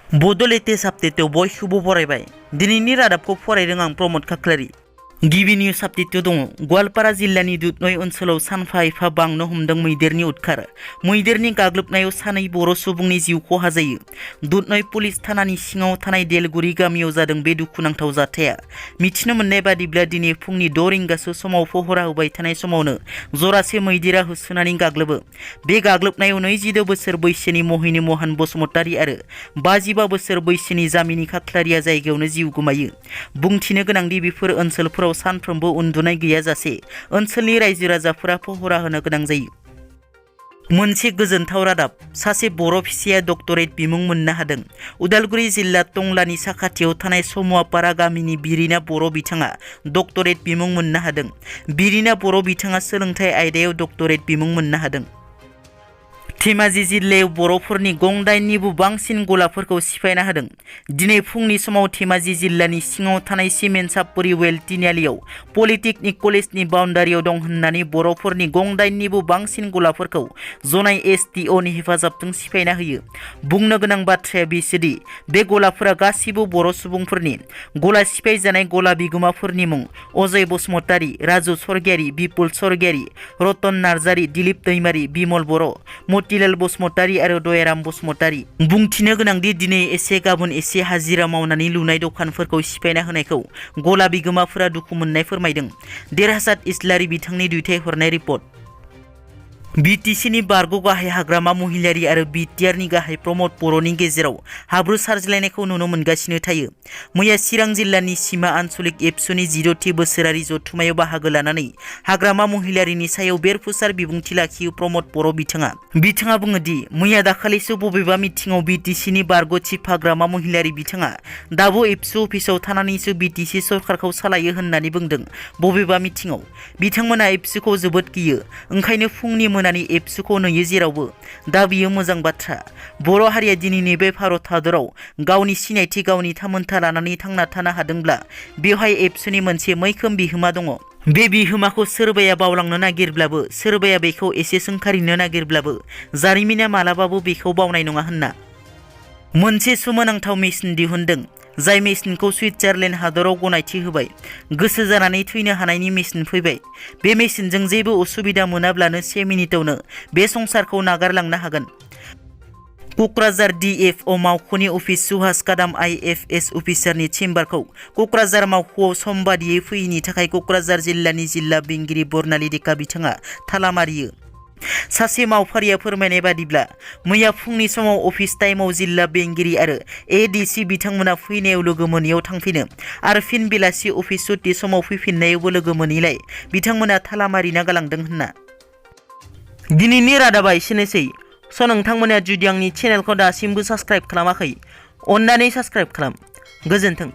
बड' लेटेस्ट आपडेटआव बयखौबो बरायबाय। दिनैनि रादाबखौ फरायदों आं प्रमद खाख्लारि। गिबि निउज आपडेटआव दङ। गवालपारा जिल्लानि दुधनय ओनसोलाव सानफा एफा बांनो हमदों मैदेरनि उदखार। मैदेरनि गाग्लोबनायाव सानै बर' सुबुंनि जिउ खहा जायो। दुधनय पुलिस थानानि सिङाव थानाय देलगुरि गामियाव जादों बे दुखुनांथाव जाथाया। मिथिनो मोननाय बादिब्ला दिनै फुंनि 6 रिंगासो समाव पहरा होबाय थानाय समावनो जरासे मैदेरा होसोनानै गाग्लोबो। बे गाग्लोबनायाव 22 बोसोर बैसोनि महिनी महन बसुमतारी आरो 55 बोसोर बैसोनि जामिनी खाख्लारिया जायगायावनो जिउ गोमायो। बुंथिनो गोनांदि बेफोर ओनसोलफोराव सानफ्रोमबो उन्दुनाय गैयाजासे ओनसोलनि रायजो राजाफोरा पहरा होनो गोनां जायो। मोनसे गोजोनथाव रादाब, सासे बर' फिसाया डक्टरेट बिमुं मोननो हादों। उदालगुरि जिल्ला टंलानि साखाथियाव थानाय समुवापारा गामिनि बिरिना बर' बिथाङा डक्टरेट बिमुं मोननो हादों। बिरिना बर' बिथाङा सोलोंथाइ आयदायाव डक्टरेट बिमुं मोननो हादों। धेमाजि जिल्लायाव बर'फोरनि गं 8निबो बांसिन गलाफोरखौ सिफायना होदों। दिनै फुंनि समाव धेमाजि जिल्लानि सिङाव थानाय सिमेन्ट सापरि वेल तिनिआलियाव पलिटेकनिक कलेजनि बाउण्डारियाव दं होननानै बर'फोरनि गं 8निबो बांसिन गलाफोरखौ जनाय STOनि हेफाजाबजों सिफायना होयो। बुंनो गोनां बाथ्राया बिसोदि बे गलाफोरा गासिबो बर' सुबुंफोरनि। गला सिफायजानाय गला बिगोमाफोरनि मुं अजय बसुमतारी, राजु सरगियारी, बिपुल सरगियारी, रतन नार्जारी, दिलीप दैमारी, बिमल बर', मतिलाल बसुमतारी आरो दयाराम बसुमतारी। बुंथिनो गोनांदि दिनै एसे गाबोन एसे हाजिरा मावनानै लुनाय दखानफोरखौ सिफायना होनायखौ गला बिगोमाफोरा दुखु मोननाय फोरमायदों। देरहासात इस्लारि बिथांनि दैथायहरनाय रिपर्ट। BTCनि बारग' गाहाय हाग्रामा महिलारी आरो BTRनि गाहाय प्रमद बर'नि गेजेराव हाब्रु सारज्लायनायखौ नुनो मोनगासिनो थायो। मैया चिरां जिल्लानि सिमा आन्चलिक एबसुनि 10थि बोसोरारि जथुमायाव बाहागो लानानै हाग्रामा महिलारीनि सायाव बेरफुसार बिबुंथि लाखियो प्रमद बर' बिथाङा बुङोदि मैया दाखालिसो बबेबा मिटिंआव BTCनि बारग' चिफ हाग्रामा महिलारी बिथाङा दाबो एबसु अफिसाव थानानैसो BTC सरकारखौ सालायो होननानै बुंदों। बबेबा मिटिंआव बिथांमोना एबसुखौ जोबोद गियो, ओंखायनो फुंनि मोनानि एबसुखौ नुयो जेरावबो। दा बियो मोजां बाथ्रा। बर' हारिया दिनैनि बे भारत हादराव गावनि सिनायथि, गावनि थामोनथा लानानै थांना थानो हादोंब्ला बेवहाय एबसुनि मोनसे मैखोम बिहोमा दङ। बे बिहोमाखौ सोरबाया बावलांनो नागिरब्लाबो, सोरबाया बेखौ एसे सोंखारिनो नागिरब्लाबो जारिमिना मालाबाबो बेखौ बावनाय नङा होनना। मोनसे सोमोनांथाव मेसिन दिहुनदों, जाय मेसिनखौ सुइट्जारलेण्ड हादराव गनायथि होबाय। गोसो जानानै थैनो हानायनि मेसिन फैबाय। बे मेसिनजों जेबो उसुबिदा मोनाब्लानो 1 मिनिटावनो बे संसारखौ नागारलांनो हागोन। क'क्राझार DFO मावख'नि अफिस सुहास कादाम IFS अफिसारनि चेम्बारखौ क'क्राझार मावख'आव सम बादियै फैयैनि थाखाय क'क्राझार जिल्लानि जिल्ला बेंगिरि बर्नाली डेका बिथाङा थाला मारियो। सासे मावफारिया फोरमायनाय बादिब्ला मैया फुंनि समाव अफिस टाइमाव जिल्ला बेंगिरि आरो ADC बिथांमोना फैनायाव लोगो मोनैयाव थांफिनो आरो फिन बेलासि अफिस सुटि समाव फैफिननायावबो लोगो मोनैलाय बिथांमोना थाला मारिना गालांदों होनना। दिनैनि रादाबा एसेनोसै। नोंथांमोना जुदि आंनि चेनेलखौ दासिमबो साबस्क्राइब खालामाखै, अन्नानै साबस्क्राइब खालाम। गोजोन्थों।